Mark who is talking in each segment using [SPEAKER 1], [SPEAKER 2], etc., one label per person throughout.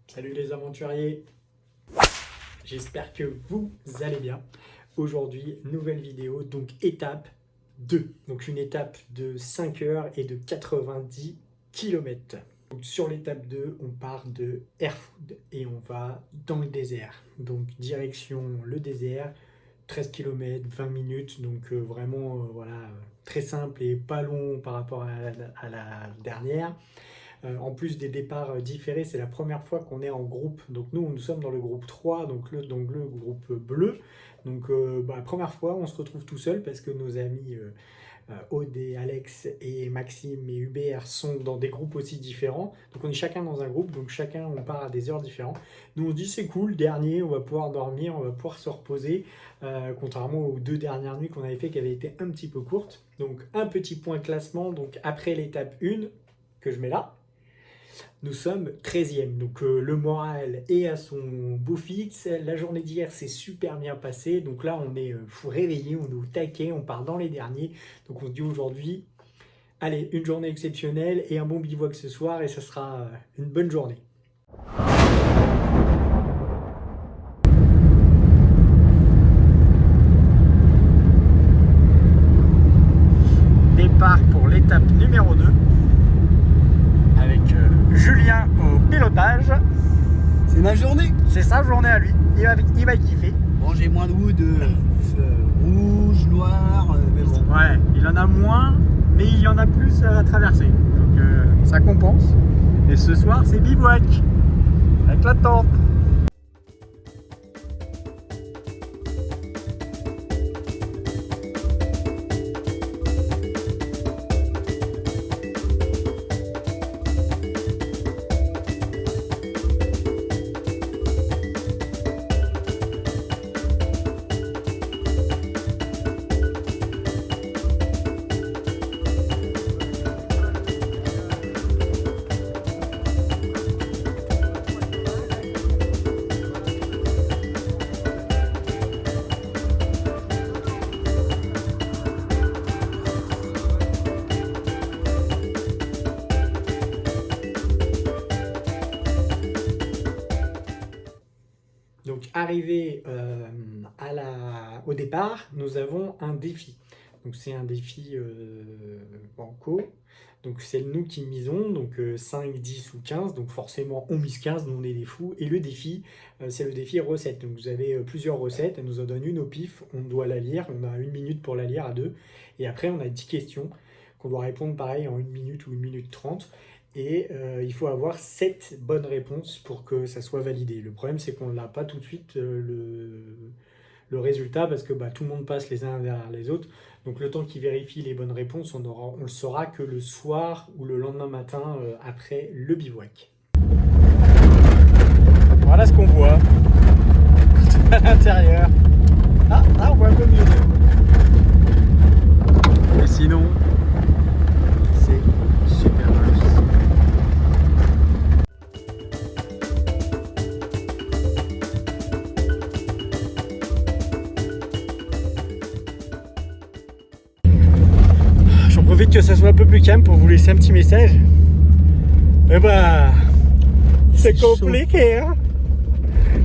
[SPEAKER 1] Salut les aventuriers, j'espère que vous allez bien. Aujourd'hui, nouvelle vidéo, donc étape 2. Donc une étape de 5 heures et de 90 km. Donc sur l'étape 2, on part de Erfoud et on va dans le désert. Donc direction le désert, 13 km, 20 minutes, donc vraiment voilà, très simple et pas long par rapport à la dernière. En plus des départs différés, c'est la première fois qu'on est en groupe. Donc nous sommes dans le groupe 3, donc le groupe bleu. Donc première fois, on se retrouve tout seul parce que nos amis Aude et Alex et Maxime et Hubert sont dans des groupes aussi différents. Donc on est chacun dans un groupe, donc chacun on part à des heures différentes. Nous on se dit c'est cool, dernier, on va pouvoir dormir, on va pouvoir se reposer, contrairement aux 2 dernières nuits qu'on avait fait qui avaient été un petit peu courtes. Donc un petit point classement, donc après l'étape 1 que je mets là. Nous sommes 13e, donc le moral est à son beau fixe. La journée d'hier s'est super bien passée, donc là on est réveillé, on est au taquet, on part dans les derniers. Donc on se dit aujourd'hui, allez, une journée exceptionnelle et un bon bivouac ce soir et ça sera une bonne journée. Départ pour l'étape numéro 2 avec Julien au pilotage.
[SPEAKER 2] C'est ma journée.
[SPEAKER 1] C'est sa journée à lui, il va kiffer.
[SPEAKER 2] Bon, j'ai moins de wood rouge, noir, mais bon.
[SPEAKER 1] Ouais, il en a moins, mais il y en a plus à traverser. Donc ça compense. Et ce soir, c'est bivouac avec la tente. Donc arrivé au départ, nous avons un défi. Donc c'est un défi banco. Donc c'est nous qui misons, donc 5, 10 ou 15. Donc forcément on mise 15, nous on est des fous. Et le défi, c'est le défi recette. Donc vous avez plusieurs recettes, elle nous en donne une au pif, on doit la lire, on a 1 minute pour la lire à 2. Et après on a 10 questions qu'on doit répondre pareil en 1 minute ou 1 minute 30. Et il faut avoir 7 bonnes réponses pour que ça soit validé. Le problème, c'est qu'on n'a pas tout de suite le résultat parce que tout le monde passe les uns derrière les autres. Donc le temps qu'ils vérifient les bonnes réponses, on le saura que le soir ou le lendemain matin après le bivouac. Voilà ce qu'on voit à l'intérieur. Ah, on voit un peu mieux. Mais sinon, c'est super joli. J'en profite que ça soit un peu plus calme pour vous laisser un petit message. Eh ben, c'est compliqué, hein.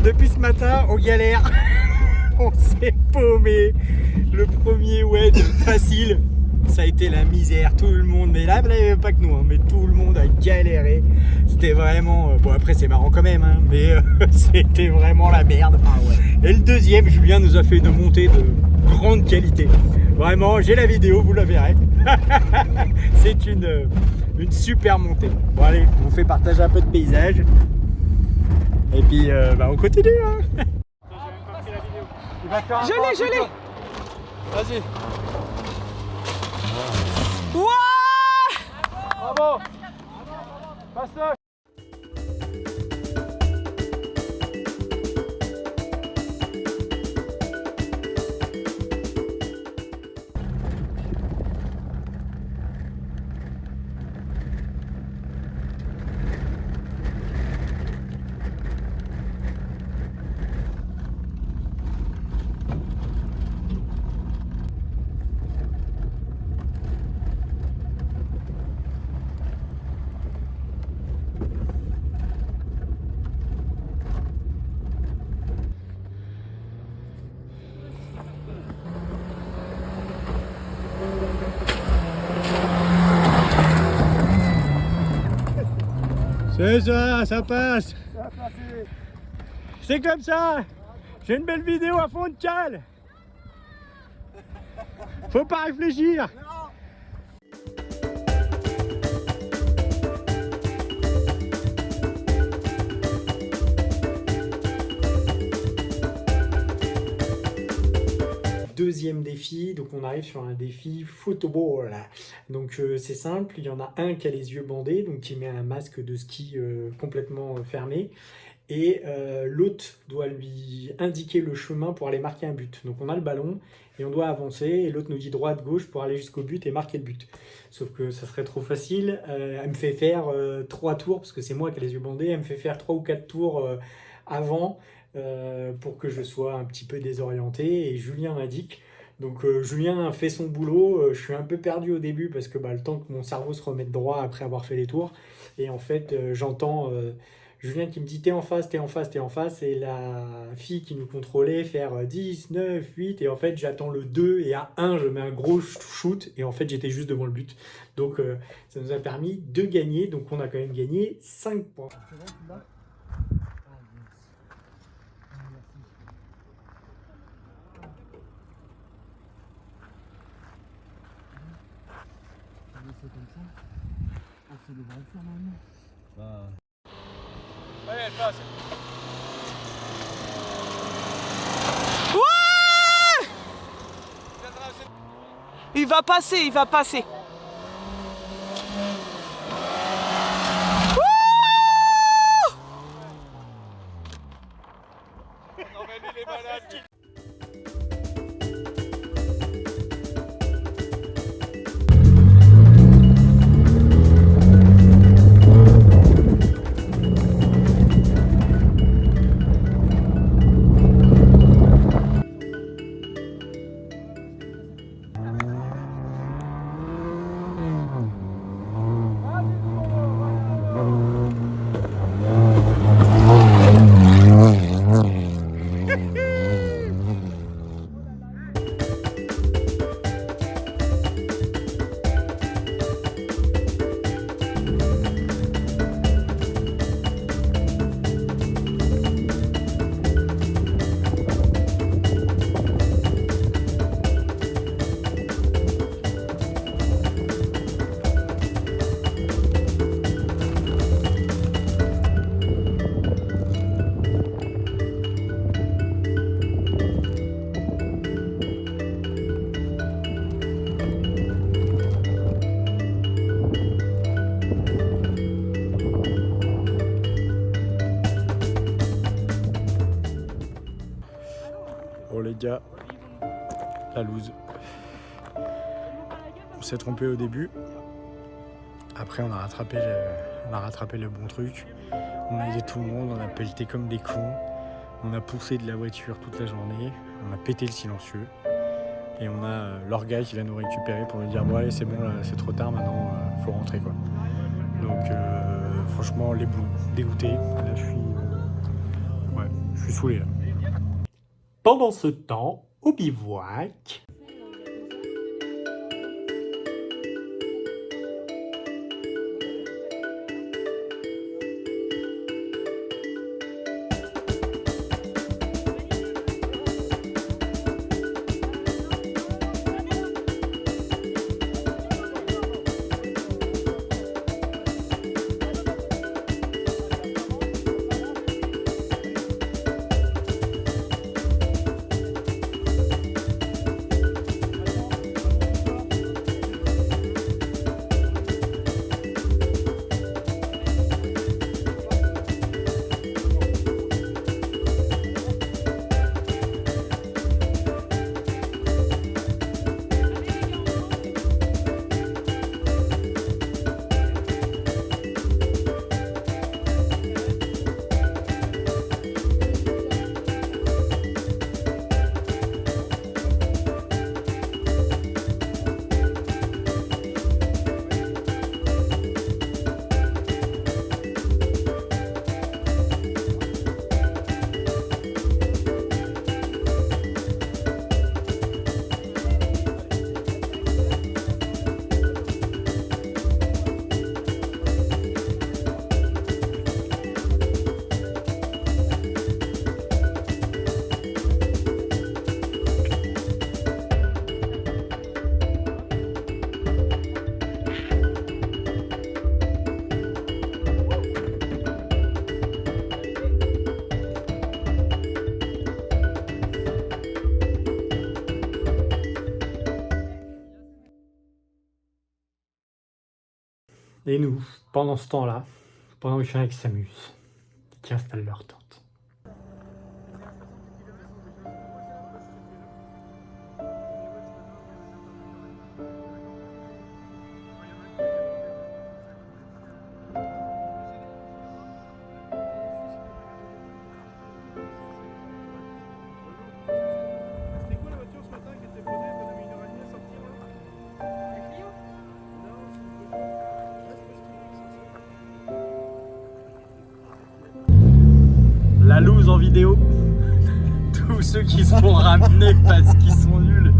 [SPEAKER 1] Depuis ce matin, on galère. On s'est paumé. Le premier wed facile, ça a été la misère. Tout le monde, mais là, il n'y avait pas que nous, hein, mais tout le monde a galéré. C'était vraiment... bon, après, c'est marrant quand même, hein, mais c'était vraiment la merde.
[SPEAKER 2] Ah ouais.
[SPEAKER 1] Et le deuxième, Julien nous a fait une montée de grande qualité. Vraiment, j'ai la vidéo, vous la verrez. C'est une super montée. Bon allez, je vous fais partager un peu de paysage. Et puis on continue. Hein.
[SPEAKER 3] Je l'ai.
[SPEAKER 1] Vas-y.
[SPEAKER 3] Ouah!
[SPEAKER 1] Bravo. Passe-le. C'est ça, ça passe.
[SPEAKER 2] Ça a passé.
[SPEAKER 1] C'est comme ça. J'ai une belle vidéo à fond de cale. Faut pas réfléchir. Deuxième défi, donc on arrive sur un défi photoball. Donc c'est simple, il y en a un qui a les yeux bandés, donc qui met un masque de ski complètement fermé, et l'autre doit lui indiquer le chemin pour aller marquer un but. Donc on a le ballon et on doit avancer, et l'autre nous dit droite, gauche pour aller jusqu'au but et marquer le but. Sauf que ça serait trop facile, elle me fait faire 3 tours, parce que c'est moi qui ai les yeux bandés, elle me fait faire 3 ou 4 tours avant, pour que je sois un petit peu désorienté, et Julien m'indique. Donc Julien fait son boulot, je suis un peu perdu au début parce que le temps que mon cerveau se remette droit après avoir fait les tours, et en fait j'entends Julien qui me dit t'es en face, t'es en face, t'es en face, et la fille qui nous contrôlait faire 10, 9, 8, et en fait j'attends le 2 et à 1 je mets un gros shoot, et en fait j'étais juste devant le but. Donc ça nous a permis de gagner, donc on a quand même gagné 5 points.
[SPEAKER 2] C'est comme ça. Ah, c'est le bon faire normalement.
[SPEAKER 3] Allez, elle passe.
[SPEAKER 4] Ouais! Il va passer, il va passer.
[SPEAKER 3] Non mais lui il est malade.
[SPEAKER 1] Oh les gars, la loose. On s'est trompé au début. Après on a rattrapé le bon truc. On a aidé tout le monde, on a pelleté comme des cons. On a poussé de la voiture toute la journée. On a pété le silencieux. Et on a l'orga qui va nous récupérer pour nous dire bon allez c'est bon là, c'est trop tard maintenant, faut rentrer quoi. Donc franchement les bloues, dégoûté. Là je suis saoulé là. Pendant ce temps, au bivouac, Et nous, pendant ce temps-là, pendant que chacun s'amuse, qui installent leur tente.
[SPEAKER 3] C'était quoi la voiture ce matin qui était posée, qu'on a mis 1h30 à sortir là? La Clio? Non,
[SPEAKER 1] La loose en vidéo. Tous ceux qui se font ramener parce qu'ils sont nuls.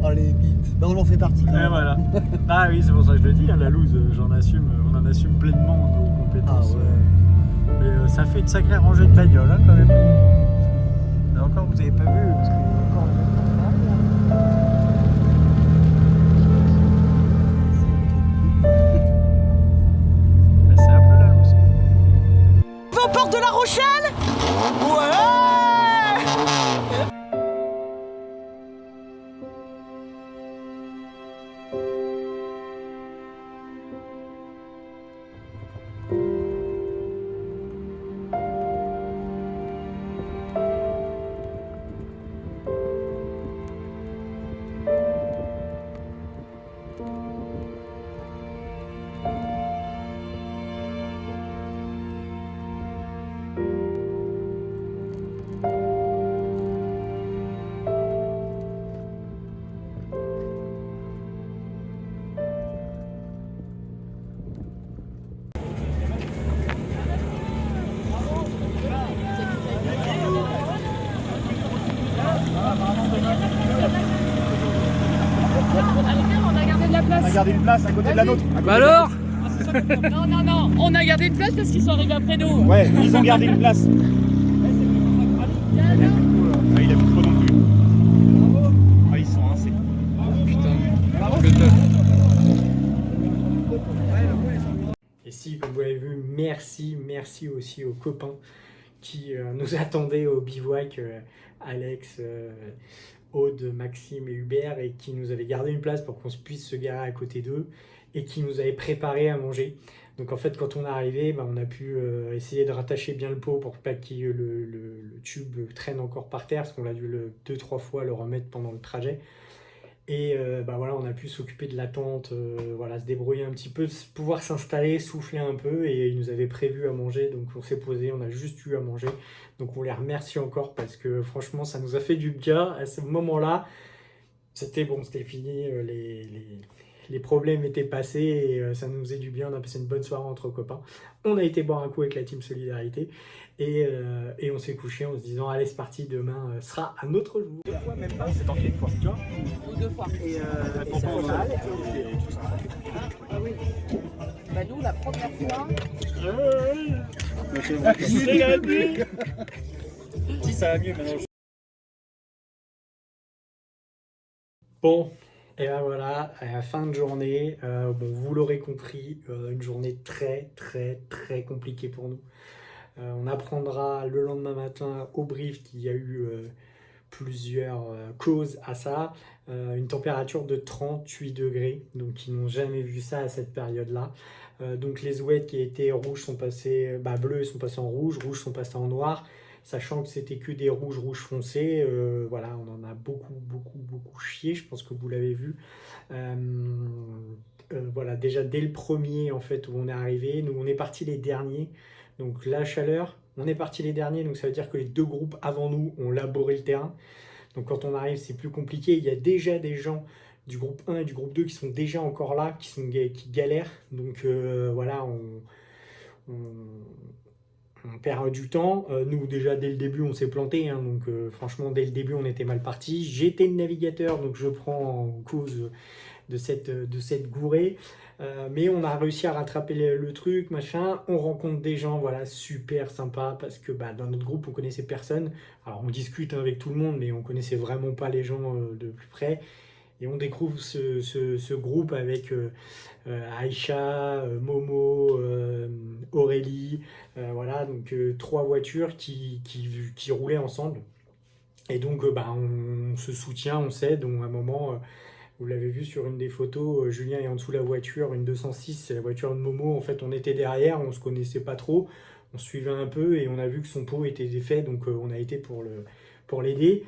[SPEAKER 2] Oh les bites. Bah on en fait partie quand
[SPEAKER 1] Et
[SPEAKER 2] même.
[SPEAKER 1] voilà. Ah oui, c'est pour ça que je le dis, hein, la loose, on en assume pleinement nos
[SPEAKER 2] Ah
[SPEAKER 1] compétences.
[SPEAKER 2] ouais.
[SPEAKER 1] Mais ça fait une sacrée rangée de bagnoles hein, quand même. Et encore, vous avez pas vu parce qu'il y a encore le bah, c'est un peu la loose.
[SPEAKER 4] Au port de La Rochelle. Ouais.
[SPEAKER 5] On a gardé de la place.
[SPEAKER 3] On a gardé une place à côté de la nôtre.
[SPEAKER 5] Bah alors Non, on a gardé une place parce qu'ils sont arrivés après nous.
[SPEAKER 3] Ouais, ils ont gardé une place. Ah, il a plus trop non plus. Ah, ils sont rincés.
[SPEAKER 1] Et si, comme vous l'avez vu, merci aussi aux copains qui nous attendaient au bivouac, Alex, Aude, Maxime et Hubert, et qui nous avaient gardé une place pour qu'on puisse se garer à côté d'eux, et qui nous avaient préparé à manger. Donc en fait, quand on est arrivé, on a pu essayer de rattacher bien le pot pour pas que le tube traîne encore par terre, parce qu'on a dû 2-3 fois le remettre pendant le trajet. Et voilà, on a pu s'occuper de la tente, voilà, se débrouiller un petit peu, pouvoir s'installer, souffler un peu, et ils nous avaient prévu à manger, donc on s'est posé, on a juste eu à manger. Donc on les remercie encore parce que franchement ça nous a fait du bien à ce moment-là. C'était bon, c'était fini, les problèmes étaient passés et ça nous faisait du bien, on a passé une bonne soirée entre copains. On a été boire un coup avec la team Solidarité et on s'est couché en se disant allez c'est parti, demain sera un autre jour.
[SPEAKER 3] C'est tanké une fois, tu vois.
[SPEAKER 5] Ou deux fois.
[SPEAKER 3] Et ça va mal.
[SPEAKER 5] Ah oui. Bah nous, la première fois,
[SPEAKER 3] C'est la nuit. Si ça va mieux maintenant.
[SPEAKER 1] Bon, et ben voilà, à la fin de journée, bon, vous l'aurez compris, une journée très compliquée pour nous. On apprendra le lendemain matin au brief qu'il y a eu plusieurs causes à ça. Une température de 38 degrés, donc ils n'ont jamais vu ça à cette période-là. Donc les ouettes qui étaient rouges sont passées, bleues sont passées en rouge, rouges sont passées en noir, sachant que c'était que des rouges foncés. Voilà, on en a beaucoup chié, je pense que vous l'avez vu. Voilà, déjà dès le premier en fait où on est arrivé, nous on est partis les derniers, donc la chaleur, on est partis les derniers, donc ça veut dire que les deux groupes avant nous ont labouré le terrain. Donc quand on arrive, c'est plus compliqué. Il y a déjà des gens du groupe 1 et du groupe 2 qui sont déjà encore là, qui galèrent. Donc voilà, on perd du temps. Nous, déjà, dès le début, on s'est planté. Hein, donc franchement, dès le début, on était mal parti. J'étais le navigateur, donc je prends en cause de cette gourée. Mais on a réussi à rattraper le truc, machin. On rencontre des gens, voilà, super sympas, parce que dans notre groupe, on connaissait personne. Alors, on discute avec tout le monde, mais on connaissait vraiment pas les gens de plus près. Et on découvre ce groupe avec Aïcha, Momo, Aurélie, voilà, donc 3 voitures qui roulaient ensemble. Et donc, on se soutient, on s'aide. Donc, à un moment, Vous l'avez vu sur une des photos, Julien est en dessous de la voiture, une 206, c'est la voiture de Momo. En fait, on était derrière, on se connaissait pas trop, on suivait un peu et on a vu que son pot était défait, donc on a été pour l'aider.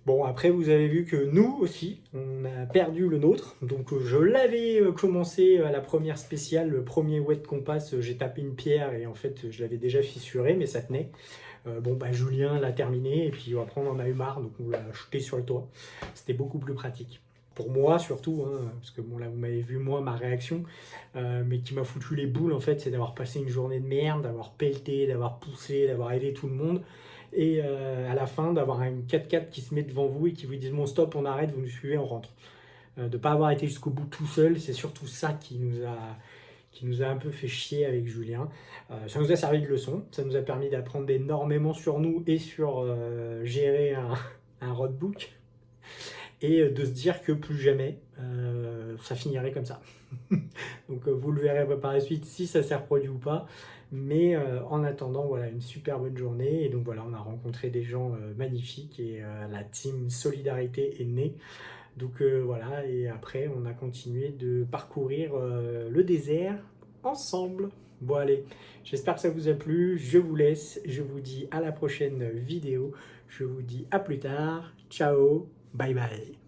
[SPEAKER 1] Bon, après, vous avez vu que nous aussi, on a perdu le nôtre. Donc, je l'avais commencé à la première spéciale, le premier wet qu'on passe, j'ai tapé une pierre et en fait, je l'avais déjà fissuré, mais ça tenait. Bon, bah, Julien l'a terminé et puis après, on en a eu marre, donc on l'a jeté sur le toit. C'était beaucoup plus pratique. Pour moi, surtout, hein, parce que bon, là, vous m'avez vu, moi, ma réaction, mais qui m'a foutu les boules, en fait, c'est d'avoir passé une journée de merde, d'avoir pelleté, d'avoir poussé, d'avoir aidé tout le monde. Et à la fin, d'avoir une 4x4 qui se met devant vous et qui vous dit bon stop, on arrête, vous nous suivez, on rentre. De ne pas avoir été jusqu'au bout tout seul, c'est surtout ça qui nous a un peu fait chier avec Julien. Ça nous a servi de leçon, ça nous a permis d'apprendre énormément sur nous et sur gérer un roadbook. Et de se dire que plus jamais, ça finirait comme ça. Donc vous le verrez par la suite si ça s'est reproduit ou pas. Mais en attendant, voilà, une super bonne journée. Et donc voilà, on a rencontré des gens magnifiques et la team Solidarité est née. Donc voilà, et après on a continué de parcourir le désert ensemble. Bon allez, j'espère que ça vous a plu. Je vous laisse, je vous dis à la prochaine vidéo. Je vous dis à plus tard. Ciao, bye bye.